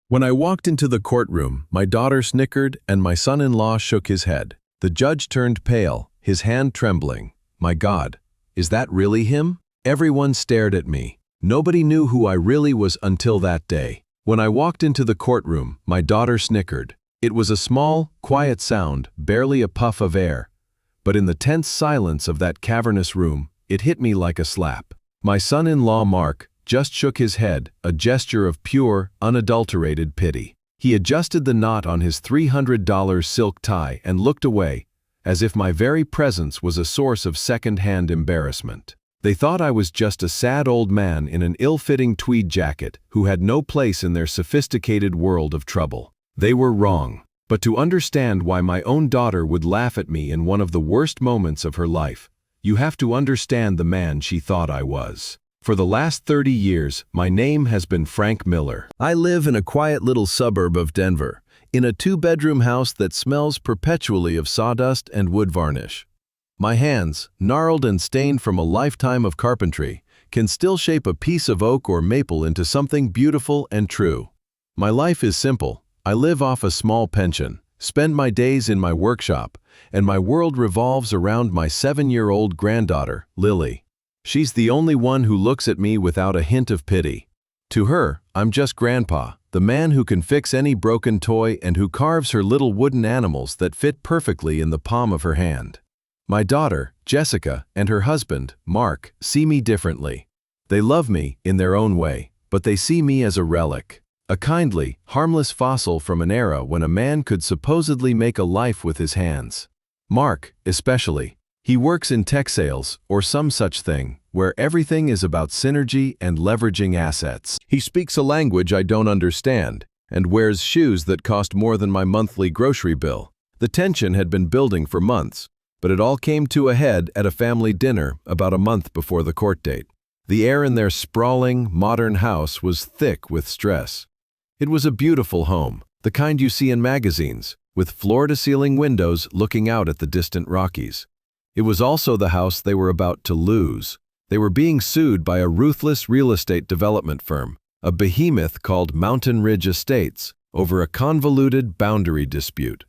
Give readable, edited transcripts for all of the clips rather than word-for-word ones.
When I walked into the courtroom, my daughter snickered and my son-in-law shook his head. The judge turned pale, his hand trembling. My God, is that really him? Everyone stared at me. Nobody knew who I really was until that day. When I walked into the courtroom, my daughter snickered. It was a small, quiet sound, barely a puff of air. But in the tense silence of that cavernous room, it hit me like a slap. My son-in-law Mark just shook his head, a gesture of pure, unadulterated pity. He adjusted the knot on his $300 silk tie and looked away, as if my very presence was a source of second-hand embarrassment. They thought I was just a sad old man in an ill-fitting tweed jacket who had no place in their sophisticated world of trouble. They were wrong. But to understand why my own daughter would laugh at me in one of the worst moments of her life, you have to understand the man she thought I was. For the last 30 years, my name has been Frank Miller. I live in a quiet little suburb of Denver, in a two-bedroom house that smells perpetually of sawdust and wood varnish. My hands, gnarled and stained from a lifetime of carpentry, can still shape a piece of oak or maple into something beautiful and true. My life is simple. I live off a small pension, spend my days in my workshop, and my world revolves around my 7-year-old granddaughter, Lily. She's the only one who looks at me without a hint of pity. To her, I'm just Grandpa, the man who can fix any broken toy and who carves her little wooden animals that fit perfectly in the palm of her hand. My daughter, Jessica, and her husband, Mark, see me differently. They love me in their own way, but they see me as a relic. A kindly, harmless fossil from an era when a man could supposedly make a life with his hands. Mark, especially. He works in tech sales, or some such thing, where everything is about synergy and leveraging assets. He speaks a language I don't understand, and wears shoes that cost more than my monthly grocery bill. The tension had been building for months, but it all came to a head at a family dinner about a month before the court date. The air in their sprawling, modern house was thick with stress. It was a beautiful home, the kind you see in magazines, with floor-to-ceiling windows looking out at the distant Rockies. It was also the house they were about to lose. They were being sued by a ruthless real estate development firm, a behemoth called Mountain Ridge Estates, over a convoluted boundary dispute.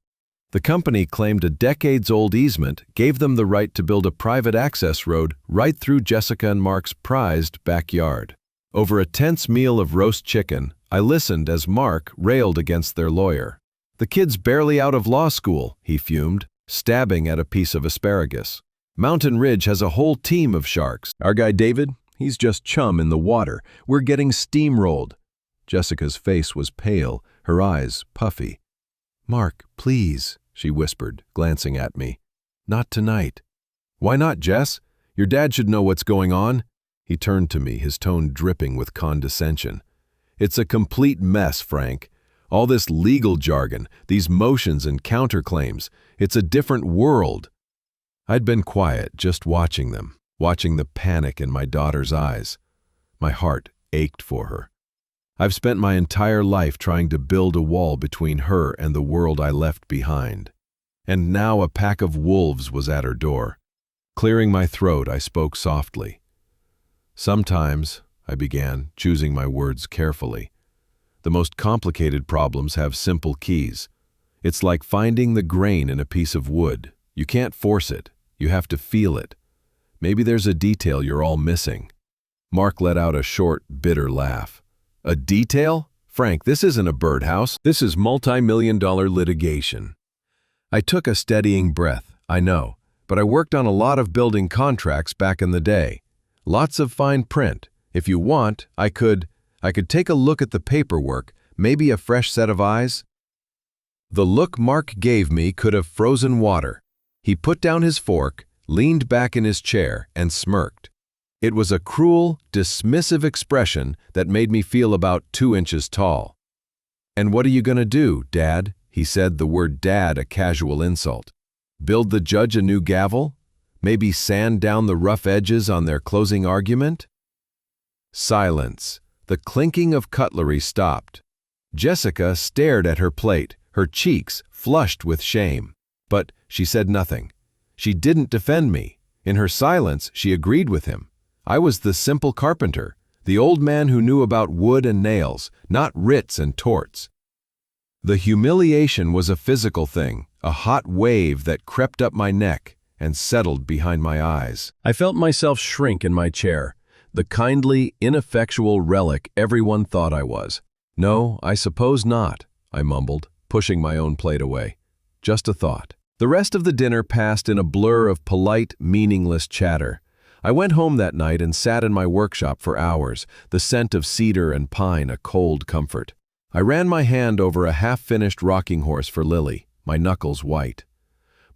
The company claimed a decades-old easement gave them the right to build a private access road right through Jessica and Mark's prized backyard. Over a tense meal of roast chicken, I listened as Mark railed against their lawyer. "The kid's barely out of law school," he fumed, stabbing at a piece of asparagus. "Mountain Ridge has a whole team of sharks. Our guy David, he's just chum in the water. We're getting steamrolled." Jessica's face was pale, her eyes puffy. "Mark, please," she whispered, glancing at me. "Not tonight." "Why not, Jess? Your dad should know what's going on." He turned to me, his tone dripping with condescension. "It's a complete mess, Frank. All this legal jargon, these motions and counterclaims, it's a different world." I'd been quiet, just watching them, watching the panic in my daughter's eyes. My heart ached for her. I've spent my entire life trying to build a wall between her and the world I left behind. And now a pack of wolves was at her door. Clearing my throat, I spoke softly. "Sometimes," I began, choosing my words carefully, "the most complicated problems have simple keys. It's like finding the grain in a piece of wood. You can't force it. You have to feel it. Maybe there's a detail you're all missing." Mark let out a short, bitter laugh. "A detail? Frank, this isn't a birdhouse. This is multi-million-dollar litigation." I took a steadying breath, I know, but I worked on a lot of building contracts back in the day. Lots of fine print. If you want, I could take a look at the paperwork, maybe a fresh set of eyes. The look Mark gave me could have frozen water. He put down his fork, leaned back in his chair, and smirked. It was a cruel, dismissive expression that made me feel about 2 inches tall. "And what are you going to do, Dad?" He said, the word dad a casual insult. "Build the judge a new gavel? Maybe sand down the rough edges on their closing argument?" Silence. The clinking of cutlery stopped. Jessica stared at her plate, her cheeks flushed with shame. But she said nothing. She didn't defend me. In her silence, she agreed with him. I was the simple carpenter. The old man who knew about wood and nails, not writs and torts. The humiliation was a physical thing, a hot wave that crept up my neck and settled behind my eyes. I felt myself shrink in my chair, the kindly, ineffectual relic everyone thought I was. "No, I suppose not," I mumbled, pushing my own plate away. Just a thought. The rest of the dinner passed in a blur of polite, meaningless chatter. I went home that night and sat in my workshop for hours, the scent of cedar and pine a cold comfort. I ran my hand over a half-finished rocking horse for Lily, my knuckles white.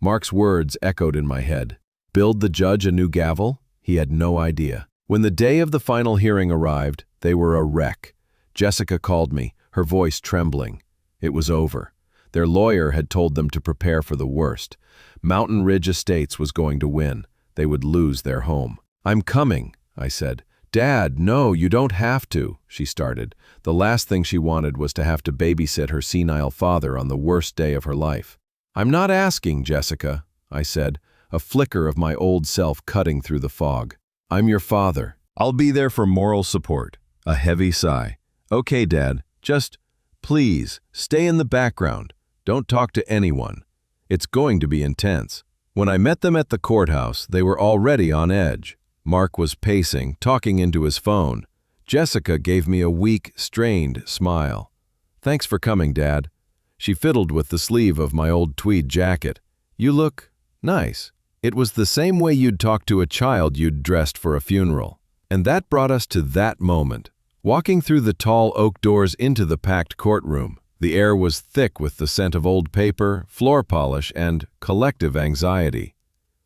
Mark's words echoed in my head. Build the judge a new gavel? He had no idea. When the day of the final hearing arrived, they were a wreck. Jessica called me, her voice trembling. It was over. Their lawyer had told them to prepare for the worst. Mountain Ridge Estates was going to win. They would lose their home. "I'm coming," I said. "Dad, no, you don't have to," she started. The last thing she wanted was to have to babysit her senile father on the worst day of her life. "I'm not asking, Jessica," I said, a flicker of my old self cutting through the fog. "I'm your father. I'll be there for moral support." A heavy sigh. "Okay, Dad, just, please, stay in the background. Don't talk to anyone. It's going to be intense." When I met them at the courthouse, they were already on edge. Mark was pacing, talking into his phone. Jessica gave me a weak, strained smile. "Thanks for coming, Dad." She fiddled with the sleeve of my old tweed jacket. "You look nice." It was the same way you'd talk to a child you'd dressed for a funeral. And that brought us to that moment. Walking through the tall oak doors into the packed courtroom, the air was thick with the scent of old paper, floor polish, and collective anxiety.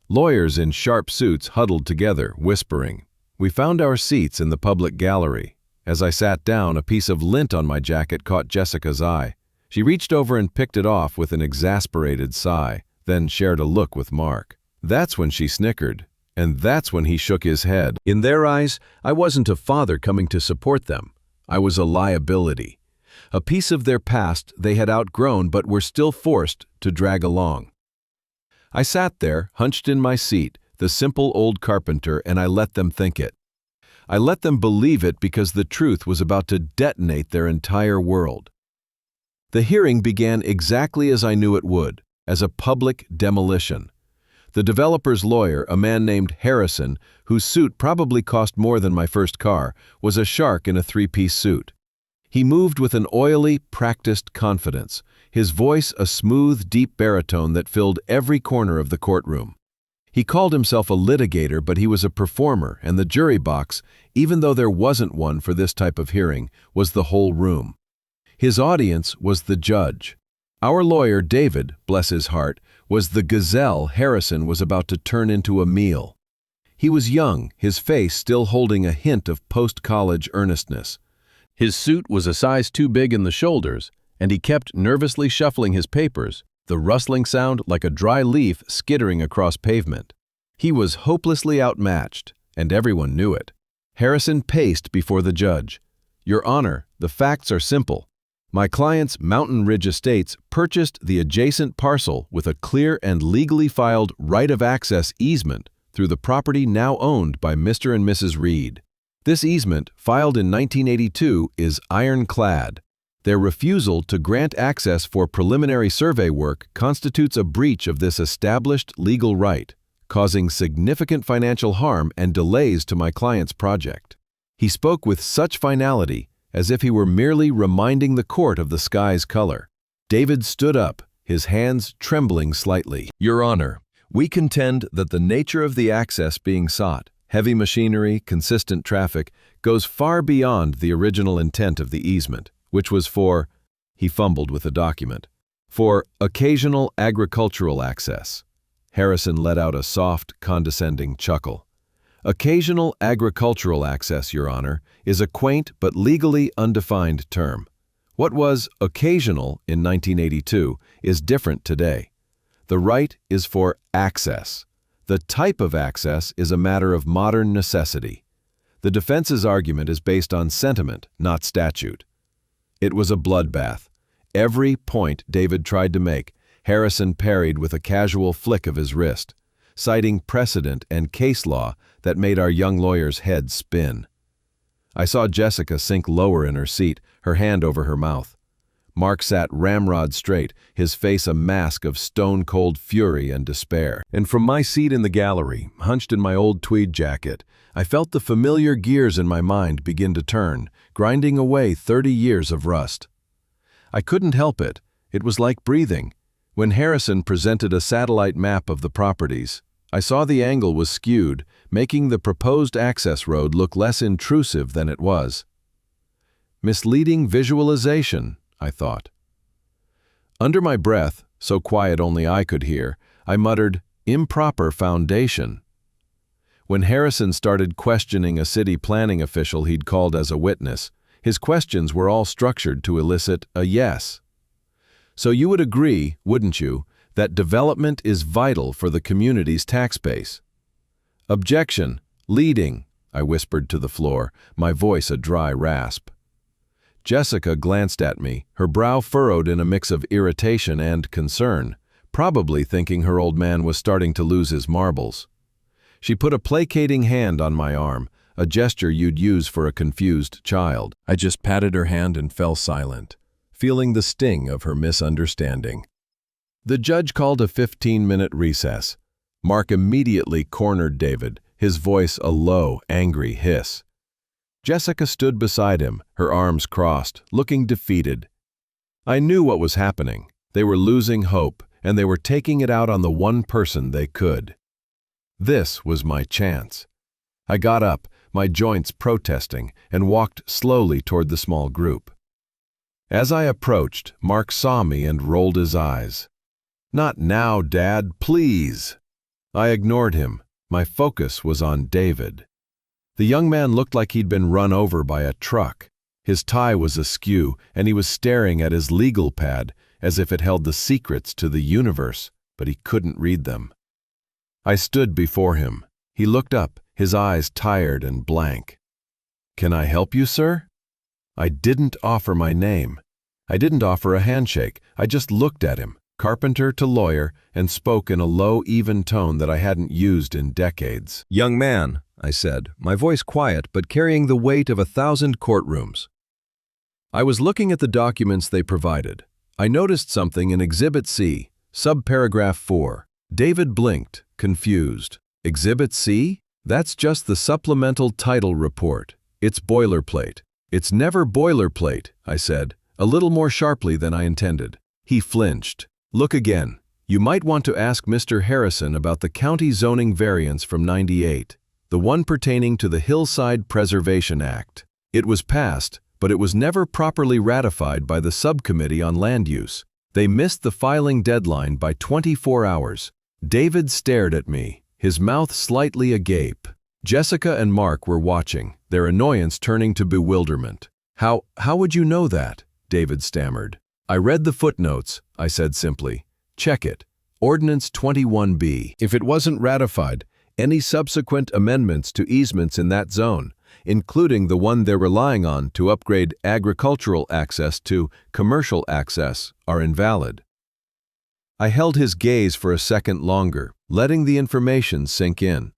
Lawyers in sharp suits huddled together, whispering. We found our seats in the public gallery. As I sat down, a piece of lint on my jacket caught Jessica's eye. She reached over and picked it off with an exasperated sigh, then shared a look with Mark. That's when she snickered, and that's when he shook his head. In their eyes, I wasn't a father coming to support them. I was a liability. A piece of their past they had outgrown but were still forced to drag along. I sat there, hunched in my seat, the simple old carpenter, and I let them think it. I let them believe it because the truth was about to detonate their entire world. The hearing began exactly as I knew it would, as a public demolition. The developer's lawyer, a man named Harrison, whose suit probably cost more than my first car, was a shark in a three-piece suit. He moved with an oily, practiced confidence, his voice a smooth, deep baritone that filled every corner of the courtroom. He called himself a litigator, but he was a performer, and the jury box, even though there wasn't one for this type of hearing, was the whole room. His audience was the judge. Our lawyer, David, bless his heart, was the gazelle Harrison was about to turn into a meal. He was young, his face still holding a hint of post-college earnestness. His suit was a size too big in the shoulders, and he kept nervously shuffling his papers, the rustling sound like a dry leaf skittering across pavement. He was hopelessly outmatched, and everyone knew it. Harrison paced before the judge. "Your Honor, the facts are simple. My client's Mountain Ridge Estates purchased the adjacent parcel with a clear and legally filed right of access easement through the property now owned by Mr. and Mrs. Reed. This easement, filed in 1982, is ironclad. Their refusal to grant access for preliminary survey work constitutes a breach of this established legal right, causing significant financial harm and delays to my client's project." He spoke with such finality, as if he were merely reminding the court of the sky's color. David stood up, his hands trembling slightly. "Your Honor, we contend that the nature of the access being sought, heavy machinery, consistent traffic, goes far beyond the original intent of the easement, which was for," he fumbled with a document, "for occasional agricultural access." Harrison let out a soft, condescending chuckle. "Occasional agricultural access, Your Honor, is a quaint but legally undefined term. What was occasional in 1982 is different today. The right is for access. The type of access is a matter of modern necessity. The defense's argument is based on sentiment, not statute." It was a bloodbath. Every point David tried to make, Harrison parried with a casual flick of his wrist, citing precedent and case law that made our young lawyer's head spin. I saw Jessica sink lower in her seat, her hand over her mouth. Mark sat ramrod straight, his face a mask of stone-cold fury and despair. And from my seat in the gallery, hunched in my old tweed jacket, I felt the familiar gears in my mind begin to turn, grinding away 30 years of rust. I couldn't help it. It was like breathing. When Harrison presented a satellite map of the properties, I saw the angle was skewed, making the proposed access road look less intrusive than it was. Misleading visualization, I thought. Under my breath, so quiet only I could hear, I muttered, "Improper foundation." When Harrison started questioning a city planning official he'd called as a witness, his questions were all structured to elicit a yes. "So you would agree, wouldn't you, that development is vital for the community's tax base?" "Objection. Leading," I whispered to the floor, my voice a dry rasp. Jessica glanced at me, her brow furrowed in a mix of irritation and concern, probably thinking her old man was starting to lose his marbles. She put a placating hand on my arm, a gesture you'd use for a confused child. I just patted her hand and fell silent, feeling the sting of her misunderstanding. The judge called a 15-minute recess. Mark immediately cornered David, his voice a low, angry hiss. Jessica stood beside him, her arms crossed, looking defeated. I knew what was happening. They were losing hope, and they were taking it out on the one person they could. This was my chance. I got up, my joints protesting, and walked slowly toward the small group. As I approached, Mark saw me and rolled his eyes. "Not now, Dad, please." I ignored him. My focus was on David. The young man looked like he'd been run over by a truck. His tie was askew, and he was staring at his legal pad as if it held the secrets to the universe, but he couldn't read them. I stood before him. He looked up, his eyes tired and blank. "Can I help you, sir?" I didn't offer my name. I didn't offer a handshake. I just looked at him, carpenter to lawyer, and spoke in a low, even tone that I hadn't used in decades. "Young man," I said, my voice quiet but carrying the weight of 1,000 courtrooms. I was looking at the documents they provided. I noticed something in Exhibit C, subparagraph 4. David blinked, confused. Exhibit C? That's just the supplemental title report. It's boilerplate. "It's never boilerplate," I said, a little more sharply than I intended. He flinched. "Look again. You might want to ask Mr. Harrison about the county zoning variance from '98, the one pertaining to the Hillside Preservation Act. It was passed, but it was never properly ratified by the subcommittee on land use. They missed the filing deadline by 24 hours. David stared at me, his mouth slightly agape. Jessica and Mark were watching, their annoyance turning to bewilderment. How would you know that?" David stammered. "I read the footnotes," I said simply. "Check it. Ordinance 21B. If it wasn't ratified, any subsequent amendments to easements in that zone, including the one they're relying on to upgrade agricultural access to commercial access, are invalid." I held his gaze for a second longer, letting the information sink in.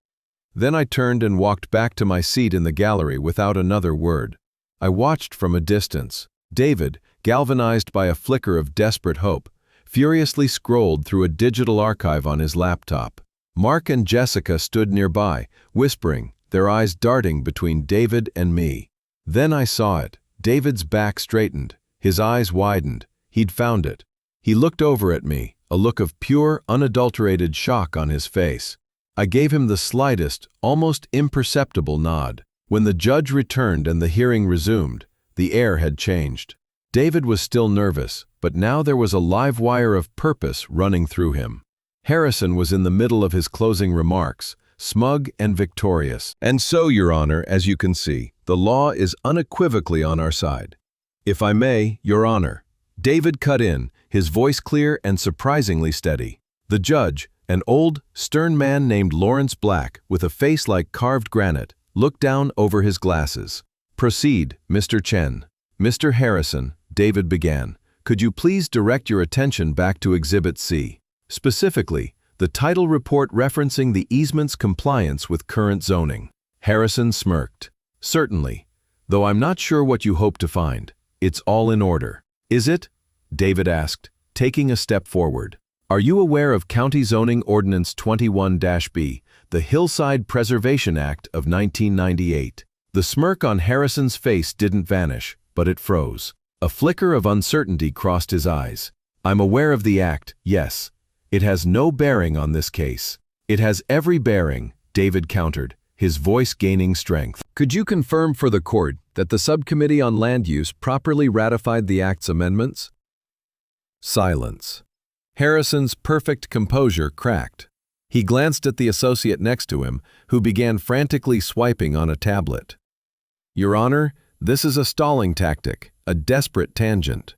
Then I turned and walked back to my seat in the gallery without another word. I watched from a distance. David, galvanized by a flicker of desperate hope, furiously scrolled through a digital archive on his laptop. Mark and Jessica stood nearby, whispering, their eyes darting between David and me. Then I saw it. David's back straightened, his eyes widened. He'd found it. He looked over at me, a look of pure, unadulterated shock on his face. I gave him the slightest, almost imperceptible nod. When the judge returned and the hearing resumed, the air had changed. David was still nervous, but now there was a live wire of purpose running through him. Harrison was in the middle of his closing remarks, smug and victorious. "And so, Your Honor, as you can see, the law is unequivocally on our side. If I may, Your Honor." David cut in, his voice clear and surprisingly steady. The judge, an old, stern man named Lawrence Black, with a face like carved granite, looked down over his glasses. "Proceed, Mr. Chen." "Mr. Harrison," David began, "could you please direct your attention back to Exhibit C, specifically, the title report referencing the easement's compliance with current zoning?" Harrison smirked. "Certainly. Though I'm not sure what you hope to find. It's all in order. Is it? David asked, taking a step forward. Are you aware of County Zoning Ordinance 21-B, the Hillside Preservation Act of 1998? The smirk on Harrison's face didn't vanish, but it froze. A flicker of uncertainty crossed his eyes. I'm aware of the act, yes. It has no bearing on this case. It has every bearing, David countered, his voice gaining strength. Could you confirm for the court that the Subcommittee on Land Use properly ratified the Act's amendments? Silence. Harrison's perfect composure cracked. He glanced at the associate next to him, who began frantically swiping on a tablet. Your Honor, this is a stalling tactic, a desperate tangent.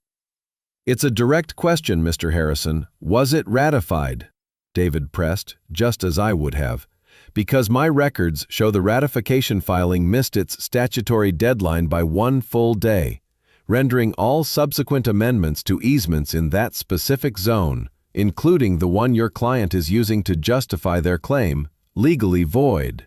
It's a direct question, Mr. Harrison. Was it ratified? David pressed, just as I would have. Because my records show the ratification filing missed its statutory deadline by 1 full day, rendering all subsequent amendments to easements in that specific zone, including the one your client is using to justify their claim, legally void.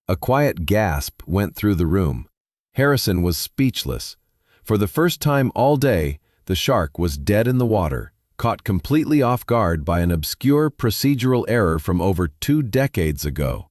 A quiet gasp went through the room. Harrison was speechless. For the first time all day, the shark was dead in the water, caught completely off guard by an obscure procedural error from over 2 decades ago.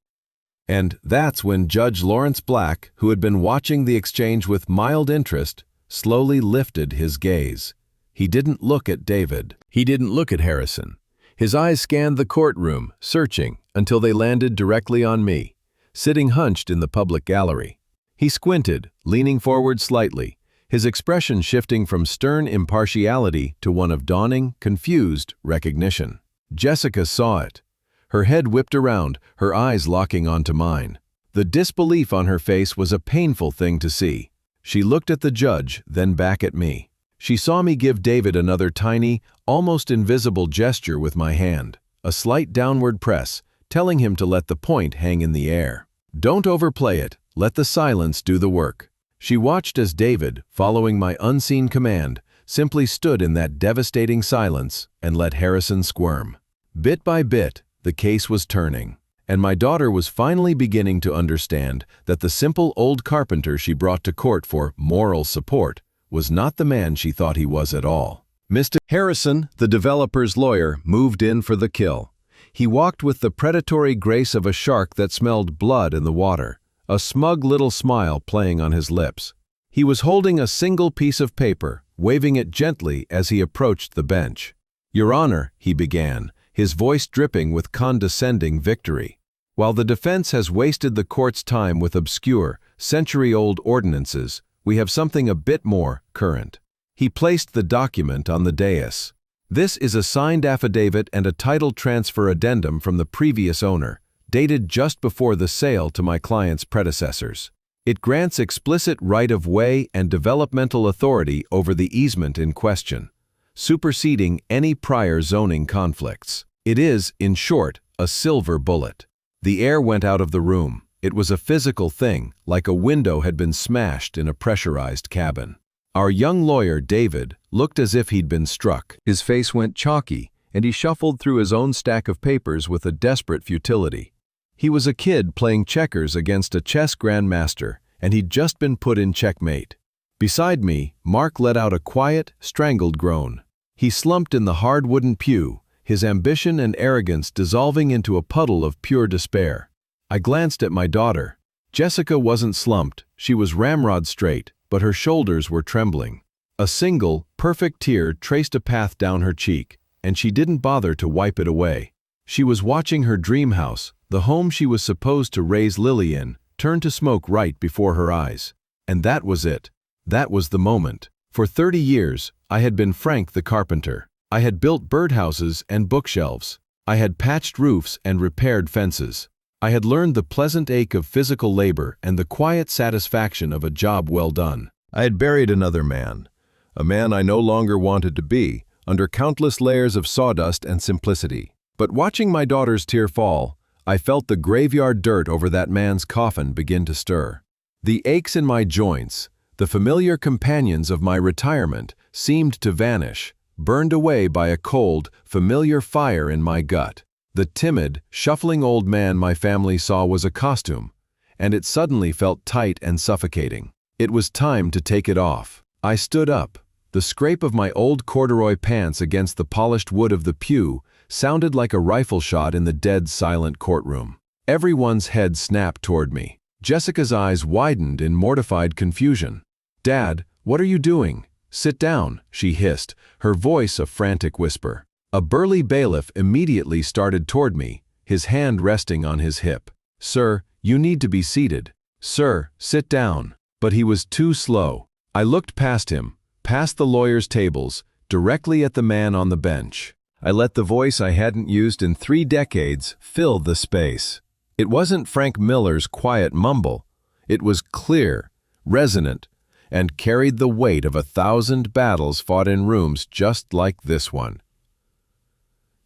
And that's when Judge Lawrence Black, who had been watching the exchange with mild interest, slowly lifted his gaze. He didn't look at David. He didn't look at Harrison. His eyes scanned the courtroom, searching, until they landed directly on me, sitting hunched in the public gallery. He squinted, leaning forward slightly, his expression shifting from stern impartiality to one of dawning, confused recognition. Jessica saw it. Her head whipped around, her eyes locking onto mine. The disbelief on her face was a painful thing to see. She looked at the judge, then back at me. She saw me give David another tiny, almost invisible gesture with my hand, a slight downward press, telling him to let the point hang in the air. Don't overplay it, let the silence do the work. She watched as David, following my unseen command, simply stood in that devastating silence and let Harrison squirm. Bit by bit, the case was turning, and my daughter was finally beginning to understand that the simple old carpenter she brought to court for moral support was not the man she thought he was at all. Mr. Harrison, the developer's lawyer, moved in for the kill. He walked with the predatory grace of a shark that smelled blood in the water, a smug little smile playing on his lips. He was holding a single piece of paper, waving it gently as he approached the bench. Your Honor, he began, his voice dripping with condescending victory. While the defense has wasted the court's time with obscure, century-old ordinances, we have something a bit more current. He placed the document on the dais. This is a signed affidavit and a title transfer addendum from the previous owner, dated just before the sale to my client's predecessors. It grants explicit right-of-way and developmental authority over the easement in question, superseding any prior zoning conflicts. It is, in short, a silver bullet. The air went out of the room. It was a physical thing, like a window had been smashed in a pressurized cabin. Our young lawyer, David, looked as if he'd been struck. His face went chalky, and he shuffled through his own stack of papers with a desperate futility. He was a kid playing checkers against a chess grandmaster, and he'd just been put in checkmate. Beside me, Mark let out a quiet, strangled groan. He slumped in the hard wooden pew, his ambition and arrogance dissolving into a puddle of pure despair. I glanced at my daughter. Jessica wasn't slumped, she was ramrod straight, but her shoulders were trembling. A single, perfect tear traced a path down her cheek, and she didn't bother to wipe it away. She was watching her dream house, the home she was supposed to raise Lily in, turn to smoke right before her eyes. And that was it. That was the moment. For 30 years, I had been Frank the carpenter. I had built birdhouses and bookshelves. I had patched roofs and repaired fences. I had learned the pleasant ache of physical labor and the quiet satisfaction of a job well done. I had buried another man, a man I no longer wanted to be, under countless layers of sawdust and simplicity. But watching my daughter's tear fall, I felt the graveyard dirt over that man's coffin begin to stir. The aches in my joints, the familiar companions of my retirement, seemed to vanish, burned away by a cold, familiar fire in my gut. The timid, shuffling old man my family saw was a costume, and it suddenly felt tight and suffocating. It was time to take it off. I stood up. The scrape of my old corduroy pants against the polished wood of the pew sounded like a rifle shot in the dead silent courtroom. Everyone's head snapped toward me. Jessica's eyes widened in mortified confusion. "Dad, what are you doing? Sit down," she hissed, her voice a frantic whisper. A burly bailiff immediately started toward me, his hand resting on his hip. "Sir, you need to be seated. Sir, sit down." But he was too slow. I looked past him, past the lawyers' tables, directly at the man on the bench. I let the voice I hadn't used in 3 decades fill the space. It wasn't Frank Miller's quiet mumble. It was clear, resonant, and carried the weight of 1,000 battles fought in rooms just like this one.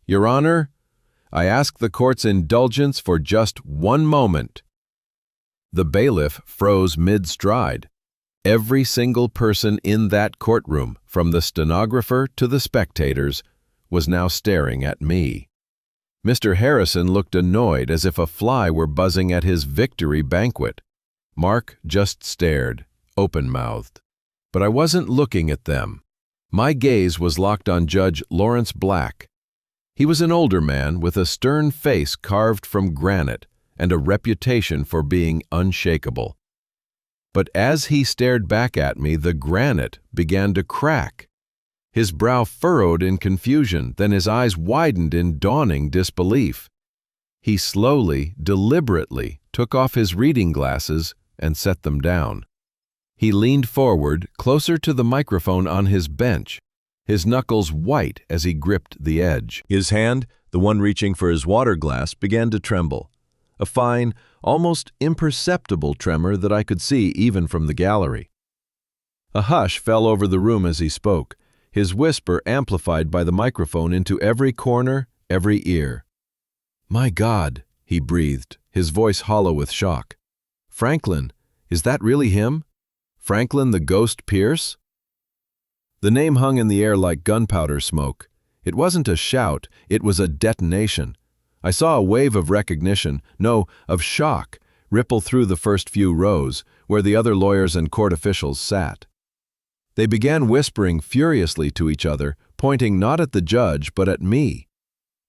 "Your Honor, I ask the court's indulgence for just 1 moment." The bailiff froze mid-stride. Every single person in that courtroom, from the stenographer to the spectators, was now staring at me. Mr. Harrison looked annoyed, as if a fly were buzzing at his victory banquet. Mark just stared, open-mouthed. But I wasn't looking at them. My gaze was locked on Judge Lawrence Black. He was an older man with a stern face carved from granite and a reputation for being unshakable. But as he stared back at me, the granite began to crack. His brow furrowed in confusion, then his eyes widened in dawning disbelief. He slowly, deliberately took off his reading glasses and set them down. He leaned forward, closer to the microphone on his bench, his knuckles white as he gripped the edge. His hand, the one reaching for his water glass, began to tremble. A fine, almost imperceptible tremor that I could see even from the gallery. A hush fell over the room as he spoke, his whisper amplified by the microphone into every corner, every ear. "My God," he breathed, his voice hollow with shock. "Franklin, is that really him? Franklin the Ghost Pierce?" The name hung in the air like gunpowder smoke. It wasn't a shout, it was a detonation. I saw a wave of recognition, no, of shock, ripple through the first few rows, where the other lawyers and court officials sat. They began whispering furiously to each other, pointing not at the judge but at me.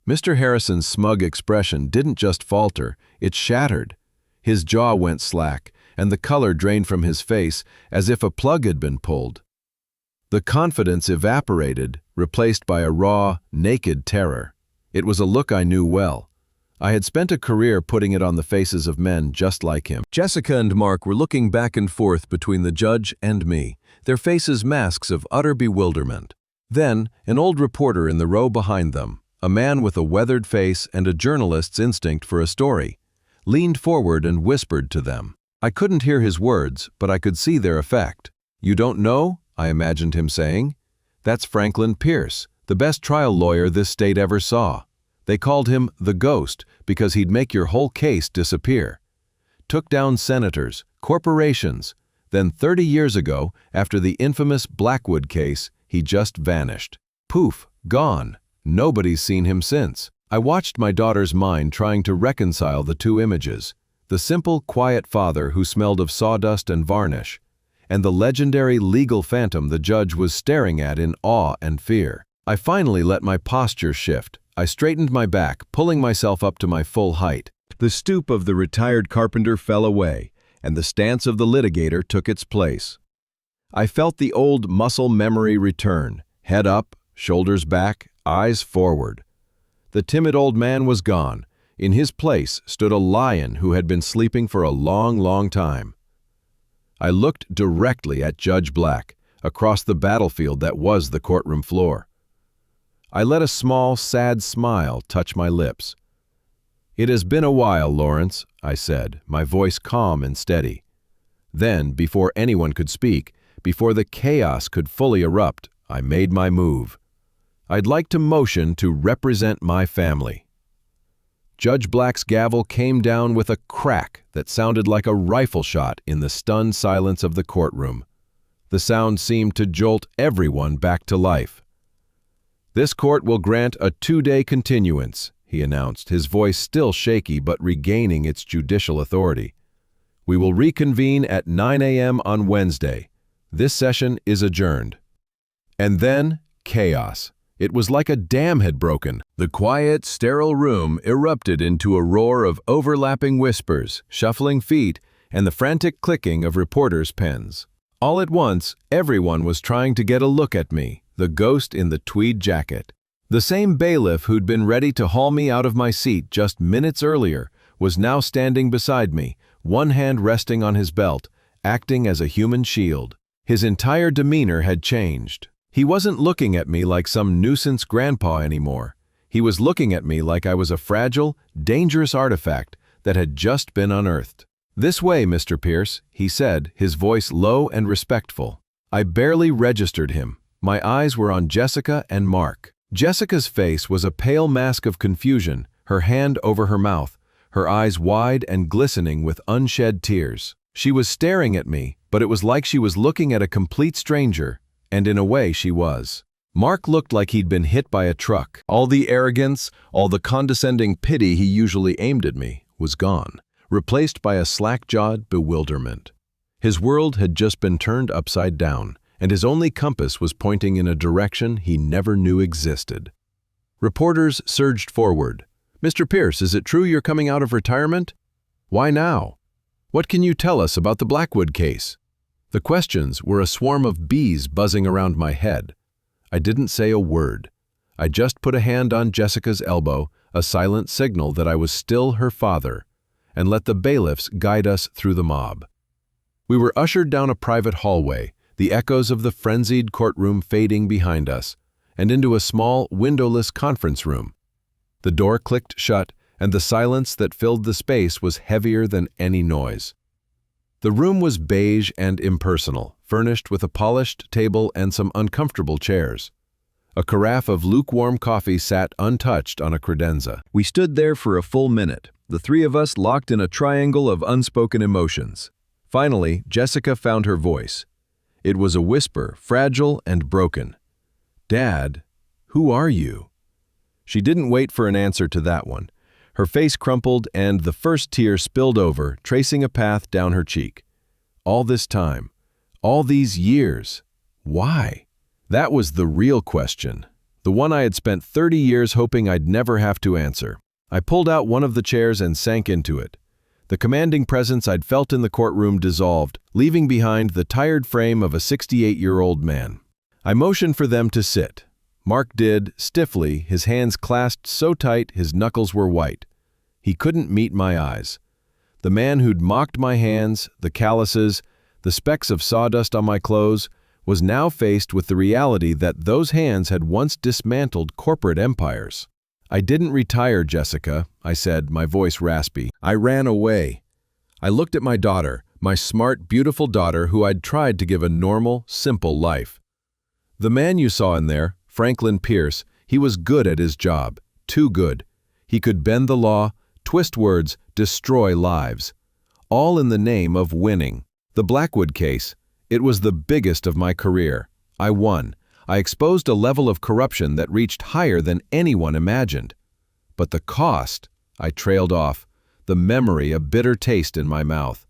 Mr. Harrison's smug expression didn't just falter, it shattered. His jaw went slack, and the color drained from his face as if a plug had been pulled. The confidence evaporated, replaced by a raw, naked terror. It was a look I knew well. I had spent a career putting it on the faces of men just like him. Jessica and Mark were looking back and forth between the judge and me, their faces masks of utter bewilderment. Then, an old reporter in the row behind them, a man with a weathered face and a journalist's instinct for a story, leaned forward and whispered to them. I couldn't hear his words, but I could see their effect. "You don't know?" I imagined him saying. "That's Franklin Pierce, the best trial lawyer this state ever saw. They called him the Ghost because he'd make your whole case disappear. Took down senators, corporations. Then 30 years ago, after the infamous Blackwood case, he just vanished. Poof, gone. Nobody's seen him since." I watched my daughter's mind trying to reconcile the two images, the simple, quiet father who smelled of sawdust and varnish, and the legendary legal phantom the judge was staring at in awe and fear. I finally let my posture shift. I straightened my back, pulling myself up to my full height. The stoop of the retired carpenter fell away, and the stance of the litigator took its place. I felt the old muscle memory return, head up, shoulders back, eyes forward. The timid old man was gone. In his place stood a lion who had been sleeping for a long, long time. I looked directly at Judge Black, across the battlefield that was the courtroom floor. I let a small, sad smile touch my lips. "It has been a while, Lawrence," I said, my voice calm and steady. Then, before anyone could speak, before the chaos could fully erupt, I made my move. I'd like to motion to represent my family. Judge Black's gavel came down with a crack that sounded like a rifle shot in the stunned silence of the courtroom. The sound seemed to jolt everyone back to life. "This court will grant a 2-day continuance," he announced, his voice still shaky but regaining its judicial authority. We will reconvene at 9 a.m. on Wednesday. This session is adjourned." And then, chaos. It was like a dam had broken. The quiet, sterile room erupted into a roar of overlapping whispers, shuffling feet, and the frantic clicking of reporters' pens. All at once, everyone was trying to get a look at me, the ghost in the tweed jacket. The same bailiff who'd been ready to haul me out of my seat just minutes earlier was now standing beside me, one hand resting on his belt, acting as a human shield. His entire demeanor had changed. He wasn't looking at me like some nuisance grandpa anymore. He was looking at me like I was a fragile, dangerous artifact that had just been unearthed. "This way, Mr. Pierce," he said, his voice low and respectful. I barely registered him. My eyes were on Jessica and Mark. Jessica's face was a pale mask of confusion, her hand over her mouth, her eyes wide and glistening with unshed tears. She was staring at me, but it was like she was looking at a complete stranger, and in a way she was. Mark looked like he'd been hit by a truck. All the arrogance, all the condescending pity he usually aimed at me was gone, replaced by a slack-jawed bewilderment. His world had just been turned upside down, and his only compass was pointing in a direction he never knew existed. Reporters surged forward. "Mr. Pierce, is it true you're coming out of retirement? Why now? What can you tell us about the Blackwood case?" The questions were a swarm of bees buzzing around my head. I didn't say a word. I just put a hand on Jessica's elbow, a silent signal that I was still her father, and let the bailiffs guide us through the mob. We were ushered down a private hallway, the echoes of the frenzied courtroom fading behind us, and into a small, windowless conference room. The door clicked shut, and the silence that filled the space was heavier than any noise. The room was beige and impersonal, furnished with a polished table and some uncomfortable chairs. A carafe of lukewarm coffee sat untouched on a credenza. We stood there for a full minute, the three of us locked in a triangle of unspoken emotions. Finally, Jessica found her voice. It was a whisper, fragile and broken. "Dad, who are you?" She didn't wait for an answer to that one. Her face crumpled and the first tear spilled over, tracing a path down her cheek. All this time, all these years, why? That was the real question, the one I had spent 30 years hoping I'd never have to answer. I pulled out one of the chairs and sank into it. The commanding presence I'd felt in the courtroom dissolved, leaving behind the tired frame of a 68-year-old man. I motioned for them to sit. Mark did, stiffly, his hands clasped so tight his knuckles were white. He couldn't meet my eyes. The man who'd mocked my hands, the calluses, the specks of sawdust on my clothes, was now faced with the reality that those hands had once dismantled corporate empires. "I didn't retire, Jessica," I said, my voice raspy. "I ran away." I looked at my daughter, my smart, beautiful daughter who I'd tried to give a normal, simple life. "The man you saw in there, Franklin Pierce, he was good at his job, too good. He could bend the law, twist words, destroy lives. All in the name of winning. The Blackwood case, it was the biggest of my career. I won. I exposed a level of corruption that reached higher than anyone imagined. But the cost, I trailed off, the memory a bitter taste in my mouth.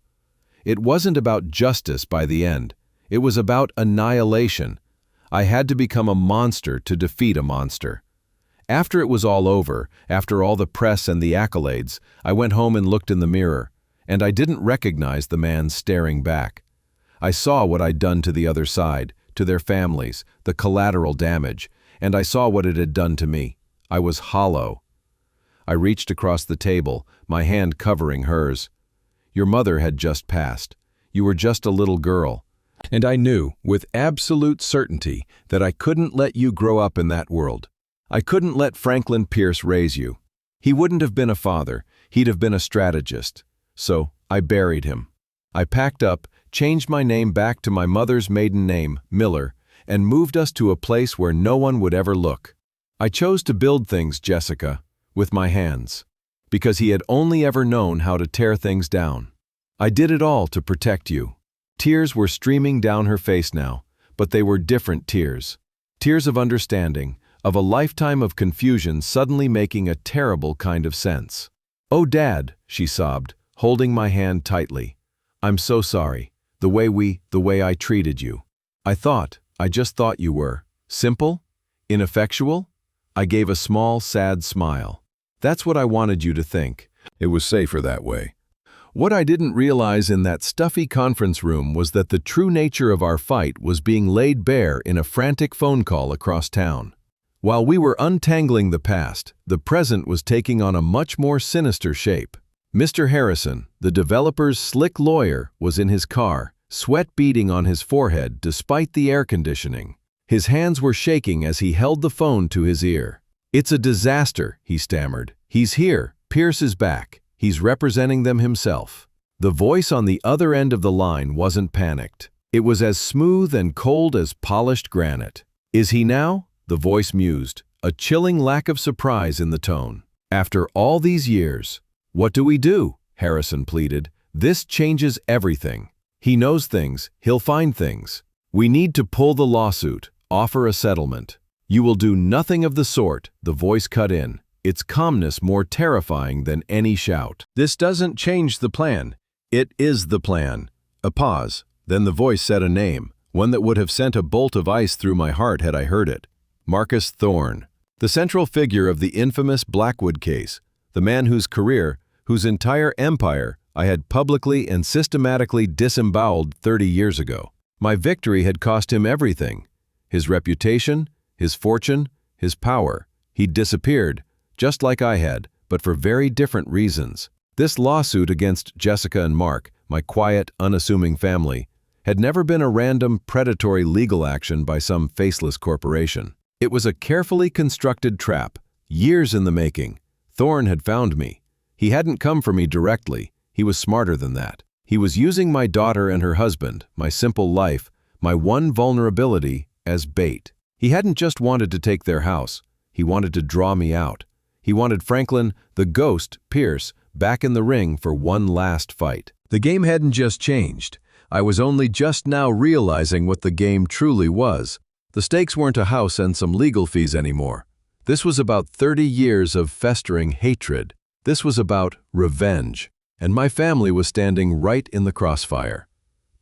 It wasn't about justice by the end. It was about annihilation. I had to become a monster to defeat a monster. After it was all over, after all the press and the accolades, I went home and looked in the mirror, and I didn't recognize the man staring back. I saw what I'd done to the other side, to their families, the collateral damage, and I saw what it had done to me. I was hollow. I reached across the table, my hand covering hers. "Your mother had just passed. You were just a little girl. And I knew, with absolute certainty, that I couldn't let you grow up in that world. I couldn't let Franklin Pierce raise you. He wouldn't have been a father, he'd have been a strategist. So I buried him. I packed up, changed my name back to my mother's maiden name, Miller, and moved us to a place where no one would ever look. I chose to build things, Jessica, with my hands, because he had only ever known how to tear things down. I did it all to protect you." Tears were streaming down her face now, but they were different tears. Tears of understanding, of a lifetime of confusion suddenly making a terrible kind of sense. "Oh, Dad," she sobbed, holding my hand tightly. I'm so sorry. The way I treated you. I just thought you were simple, ineffectual. I gave a small, sad smile. That's what I wanted you to think. It was safer that way. What I didn't realize in that stuffy conference room was that the true nature of our fight was being laid bare in a frantic phone call across town. While we were untangling the past, the present was taking on a much more sinister shape. Mr. Harrison, the developer's slick lawyer, was in his car, sweat beading on his forehead despite the air conditioning. His hands were shaking as he held the phone to his ear. "It's a disaster," he stammered. "He's here. Pierce is back. He's representing them himself." The voice on the other end of the line wasn't panicked. It was as smooth and cold as polished granite. "Is he now?" the voice mused, a chilling lack of surprise in the tone. "After all these years." "What do we do?" Harrison pleaded. "This changes everything. He knows things. He'll find things. We need to pull the lawsuit, offer a settlement." "You will do nothing of the sort," the voice cut in, its calmness more terrifying than any shout. "This doesn't change the plan. It is the plan." A pause. Then the voice said a name, one that would have sent a bolt of ice through my heart had I heard it. Marcus Thorne. The central figure of the infamous Blackwood case. The man whose career, whose entire empire, I had publicly and systematically disemboweled 30 years ago. My victory had cost him everything. His reputation, his fortune, his power. He'd disappeared, just like I had, but for very different reasons. This lawsuit against Jessica and Mark, my quiet, unassuming family, had never been a random, predatory legal action by some faceless corporation. It was a carefully constructed trap, years in the making. Thorne had found me. He hadn't come for me directly. He was smarter than that. He was using my daughter and her husband, my simple life, my one vulnerability, as bait. He hadn't just wanted to take their house. He wanted to draw me out. He wanted Franklin, the ghost, Pierce, back in the ring for one last fight. The game hadn't just changed. I was only just now realizing what the game truly was. The stakes weren't a house and some legal fees anymore. This was about 30 years of festering hatred. This was about revenge. And my family was standing right in the crossfire.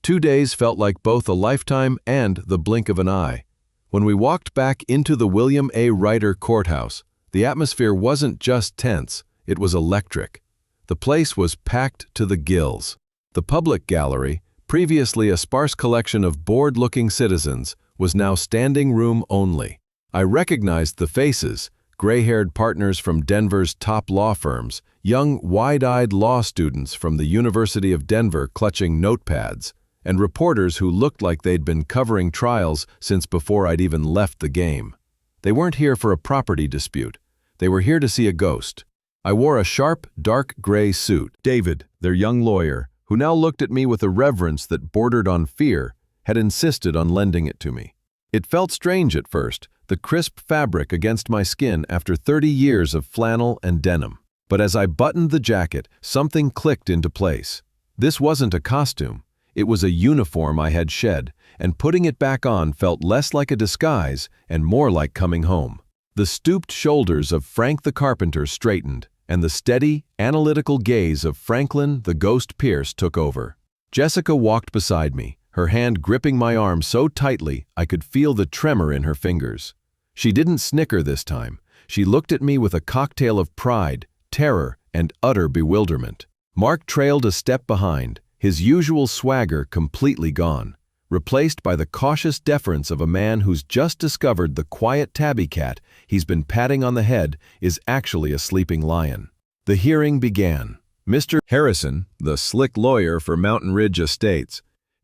2 days felt like both a lifetime and the blink of an eye. When we walked back into the William A. Ryder courthouse, the atmosphere wasn't just tense, it was electric. The place was packed to the gills. The public gallery, previously a sparse collection of bored-looking citizens, was now standing room only. I recognized the faces, gray-haired partners from Denver's top law firms, young, wide-eyed law students from the University of Denver clutching notepads, and reporters who looked like they'd been covering trials since before I'd even left the game. They weren't here for a property dispute. They were here to see a ghost. I wore a sharp, dark gray suit. David, their young lawyer, who now looked at me with a reverence that bordered on fear, had insisted on lending it to me. It felt strange at first, the crisp fabric against my skin after 30 years of flannel and denim. But as I buttoned the jacket, something clicked into place. This wasn't a costume. It was a uniform I had shed, and putting it back on felt less like a disguise and more like coming home. The stooped shoulders of Frank the carpenter straightened, and the steady, analytical gaze of Franklin the ghost Pierce took over. Jessica walked beside me, her hand gripping my arm so tightly I could feel the tremor in her fingers. She didn't snicker this time. She looked at me with a cocktail of pride, terror, and utter bewilderment. Mark trailed a step behind, his usual swagger completely gone, replaced by the cautious deference of a man who's just discovered the quiet tabby cat he's been patting on the head is actually a sleeping lion. The hearing began. Mr. Harrison, the slick lawyer for Mountain Ridge Estates,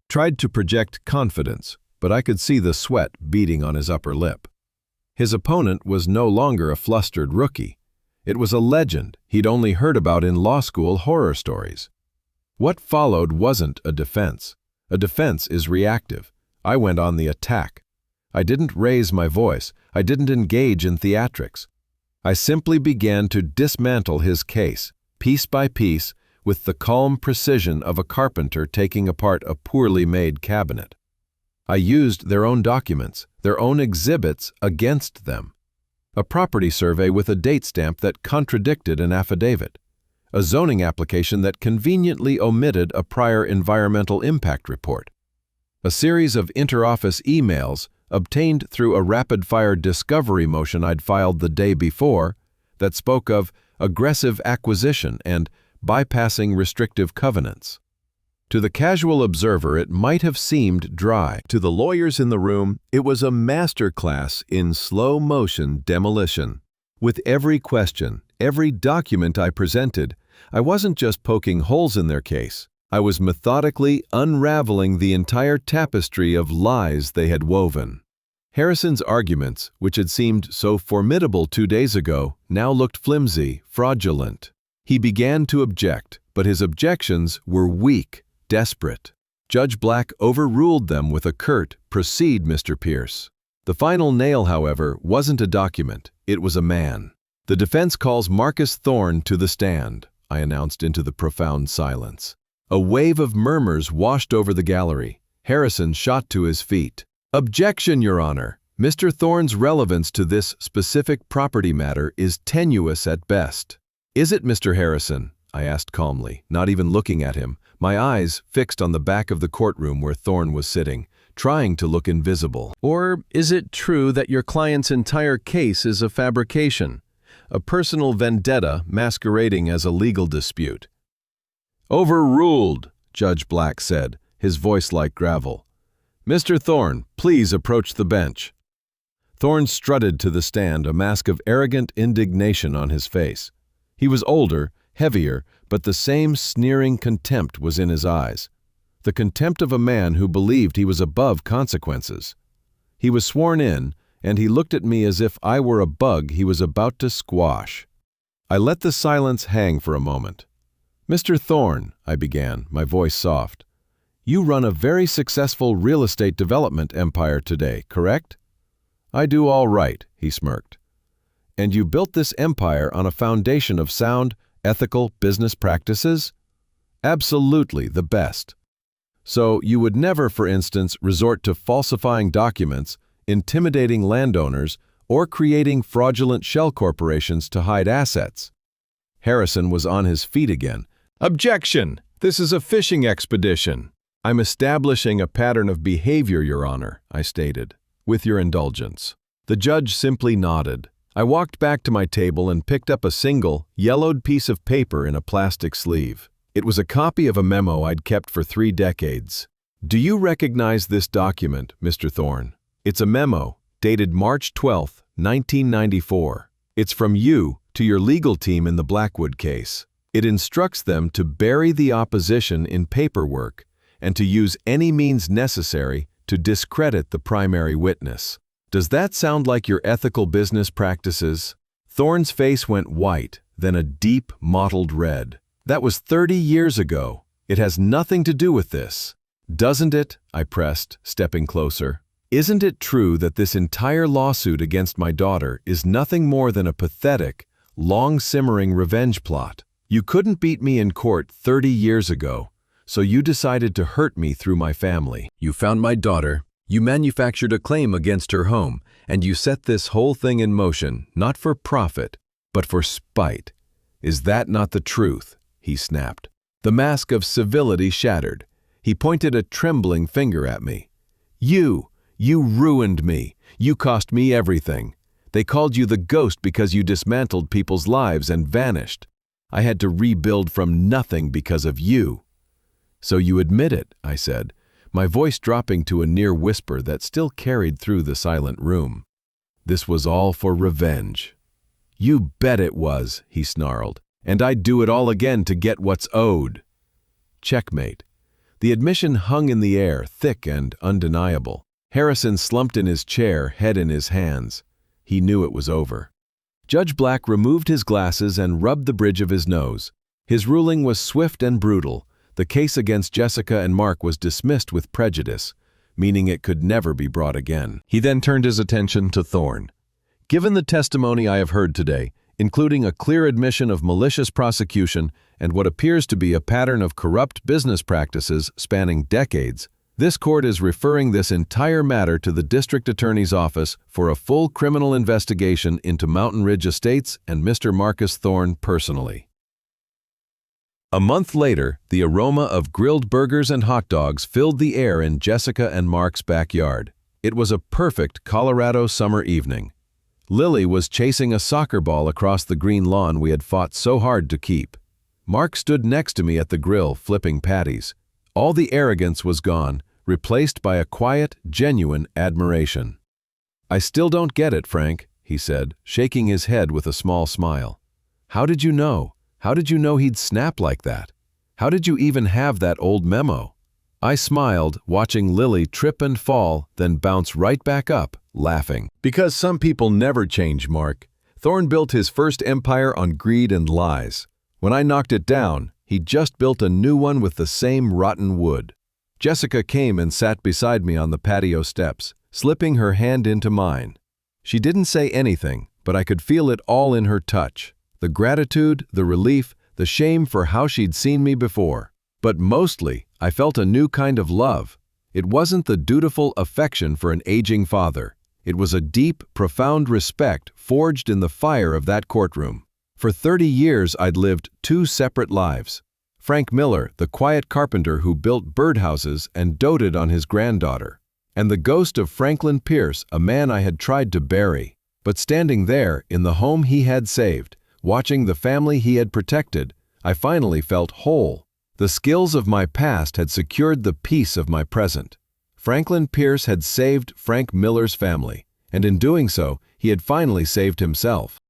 tried to project confidence, but I could see the sweat beading on his upper lip. His opponent was no longer a flustered rookie. It was a legend he'd only heard about in law school horror stories. What followed wasn't a defense. A defense is reactive. I went on the attack. I didn't raise my voice. I didn't engage in theatrics. I simply began to dismantle his case, piece by piece, with the calm precision of a carpenter taking apart a poorly made cabinet. I used their own documents, their own exhibits against them. A property survey with a date stamp that contradicted an affidavit. a zoning application that conveniently omitted a prior environmental impact report. A series of interoffice emails obtained through a rapid-fire discovery motion I'd filed the day before that spoke of aggressive acquisition and bypassing restrictive covenants. To the casual observer, it might have seemed dry. To the lawyers in the room, it was a masterclass in slow-motion demolition. With every question, every document I presented, I wasn't just poking holes in their case. I was methodically unraveling the entire tapestry of lies they had woven. Harrison's arguments, which had seemed so formidable 2 days ago, now looked flimsy, fraudulent. He began to object, but his objections were weak, desperate. Judge Black overruled them with a curt, "Proceed, Mr. Pierce." The final nail, however, wasn't a document, it was a man. "The defense calls Marcus Thorne to the stand," I announced into the profound silence. A wave of murmurs washed over the gallery. Harrison shot to his feet. "Objection, Your Honor. Mr. Thorne's relevance to this specific property matter is tenuous at best." "Is it, Mr. Harrison?" I asked calmly, not even looking at him, my eyes fixed on the back of the courtroom where Thorne was sitting, trying to look invisible. "Or is it true that your client's entire case is a fabrication, a personal vendetta masquerading as a legal dispute?" "Overruled," Judge Black said, his voice like gravel. "Mr. Thorne, please approach the bench." Thorne strutted to the stand, a mask of arrogant indignation on his face. He was older, heavier, but the same sneering contempt was in his eyes. The contempt of a man who believed he was above consequences. He was sworn in, and he looked at me as if I were a bug he was about to squash. I let the silence hang for a moment. "Mr. Thorne," I began, my voice soft, "you run a very successful real estate development empire today, correct?" "I do all right," he smirked. "And you built this empire on a foundation of sound, ethical business practices?" "Absolutely the best." "So you would never, for instance, resort to falsifying documents, intimidating landowners, or creating fraudulent shell corporations to hide assets?" Harrison was on his feet again. "Objection! This is a fishing expedition." "I'm establishing a pattern of behavior, Your Honor," I stated, "with your indulgence." The judge simply nodded. I walked back to my table and picked up a single, yellowed piece of paper in a plastic sleeve. It was a copy of a memo I'd kept for 3 decades. "Do you recognize this document, Mr. Thorne? It's a memo, dated March 12, 1994. It's from you to your legal team in the Blackwood case. It instructs them to bury the opposition in paperwork and to use any means necessary to discredit the primary witness. Does that sound like your ethical business practices?" Thorne's face went white, then a deep, mottled red. "That was 30 years ago. It has nothing to do with this." "Doesn't it?" I pressed, stepping closer. "Isn't it true that this entire lawsuit against my daughter is nothing more than a pathetic, long-simmering revenge plot? You couldn't beat me in court 30 years ago, so you decided to hurt me through my family. You found my daughter, you manufactured a claim against her home, and you set this whole thing in motion, not for profit, but for spite. Is that not the truth?" he snapped. The mask of civility shattered. He pointed a trembling finger at me. You ruined me. You cost me everything. They called you the ghost because you dismantled people's lives and vanished. I had to rebuild from nothing because of you." "So you admit it," I said, my voice dropping to a near whisper that still carried through the silent room. "This was all for revenge." "You bet it was," he snarled, "and I'd do it all again to get what's owed." Checkmate. The admission hung in the air, thick and undeniable. Harrison slumped in his chair, head in his hands. He knew it was over. Judge Black removed his glasses and rubbed the bridge of his nose. His ruling was swift and brutal. The case against Jessica and Mark was dismissed with prejudice, meaning it could never be brought again. He then turned his attention to Thorne. "Given the testimony I have heard today, including a clear admission of malicious prosecution and what appears to be a pattern of corrupt business practices spanning decades, this court is referring this entire matter to the District Attorney's Office for a full criminal investigation into Mountain Ridge Estates and Mr. Marcus Thorne personally." A month later, the aroma of grilled burgers and hot dogs filled the air in Jessica and Mark's backyard. It was a perfect Colorado summer evening. Lily was chasing a soccer ball across the green lawn we had fought so hard to keep. Mark stood next to me at the grill, flipping patties. All the arrogance was gone, replaced by a quiet, genuine admiration. "I still don't get it, Frank," he said, shaking his head with a small smile. "How did you know? How did you know he'd snap like that? How did you even have that old memo?" I smiled, watching Lily trip and fall, then bounce right back up, laughing. "Because some people never change, Mark. Thorne built his first empire on greed and lies. When I knocked it down, he just built a new one with the same rotten wood." Jessica came and sat beside me on the patio steps, slipping her hand into mine. She didn't say anything, but I could feel it all in her touch. The gratitude, the relief, the shame for how she'd seen me before. But mostly, I felt a new kind of love. It wasn't the dutiful affection for an aging father. It was a deep, profound respect forged in the fire of that courtroom. For 30 years, I'd lived 2 separate lives. Frank Miller, the quiet carpenter who built birdhouses and doted on his granddaughter. And the ghost of Franklin Pierce, a man I had tried to bury. But standing there, in the home he had saved, watching the family he had protected, I finally felt whole. The skills of my past had secured the peace of my present. Franklin Pierce had saved Frank Miller's family, and in doing so, he had finally saved himself.